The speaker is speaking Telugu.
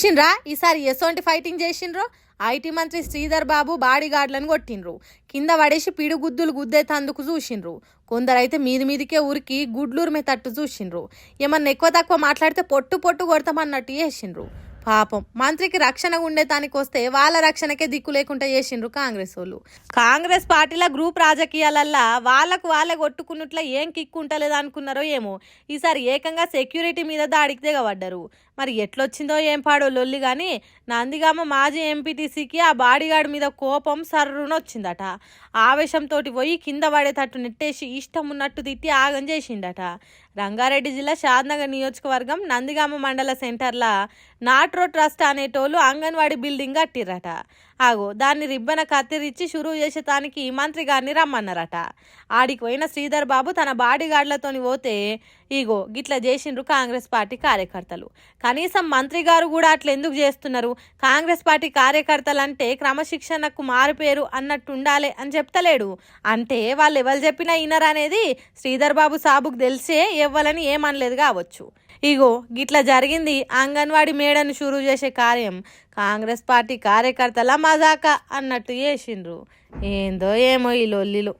చూసిండ్రా ఈసారి ఎసోంటి ఫైటింగ్ చేసిండ్రో. ఐటీ మంత్రి శ్రీధర్ బాబు బాడీ గార్డులను కొట్టిండ్రు, కింద పడేసి పిడుగుద్దులు గుద్దేతందుకు చూసిండ్రు. కొందరైతే మీదికే ఉరికి గుడ్లూరుమే తట్టు చూసిండ్రు. ఏమన్నా ఎక్కువ తక్కువ మాట్లాడితే పొట్టు పొట్టు కొడతామన్నట్టు చేసిండ్రు. పాపం మంత్రికి రక్షణ ఉండేతానికి వస్తే వాళ్ళ రక్షణకే దిక్కు లేకుండా చేసిండ్రు కాంగ్రెస్ వాళ్ళు. కాంగ్రెస్ పార్టీల గ్రూప్ రాజకీయాలల్లా వాళ్ళకు వాళ్ళే కొట్టుకున్నట్ల ఏం కిక్కు ఉంటలేదు అనుకున్నారో ఏమో, ఈసారి ఏకంగా సెక్యూరిటీ మీద దాడికి దిగబడ్డారు. మరి ఎట్లొచ్చిందో ఏం పాడో లొల్లి కానీ నందిగామ మాజీ ఎంపీటీసీకి ఆ బాడీగార్డ్ మీద కోపం సర్రున వచ్చిందట. ఆవేశంతో పోయి కింద పడేటట్టు నెట్టేసి ఇష్టం ఉన్నట్టు తిట్టి ఆగం చేసిండట. రంగారెడ్డి జిల్లా షాద్నగర్ నియోజకవర్గం నందిగామ మండల సెంటర్ల నాట్రో ట్రస్ట్ అనేటోళ్ళు అంగన్వాడీ బిల్డింగ్ కట్టిర్రట. ఆగో దాన్ని రిబ్బన కత్తిరించి షురువు చేసేటానికి మంత్రి గారిని రమ్మన్నారట. ఆడికి పోయిన శ్రీధర్ బాబు తన బాడీ గార్డులతోని పోతే ఇగో గిట్ల చేసిండ్రు కాంగ్రెస్ పార్టీ కార్యకర్తలు. కనీసం మంత్రి గారు కూడా అట్లా ఎందుకు చేస్తున్నారు? కాంగ్రెస్ పార్టీ కార్యకర్తలు అంటే క్రమశిక్షణకు మారిపోయారు అన్నట్టు ఉండాలి అని చెప్తలేడు. అంటే వాళ్ళు ఎవరు చెప్పినా వినరనేది శ్రీధర్ బాబు సాబుకు తెలిసే ఎవ్వలని ఏమనలేదు కావచ్చు. ఇగో గిట్లా జరిగింది అంగన్వాడీ మేడను షురూ చేసే కార్యం. కాంగ్రెస్ పార్టీ కార్యకర్తల మజాక అన్నట్టు చేసిండ్రు. ఏందో ఏమో ఈ లొల్లిలు.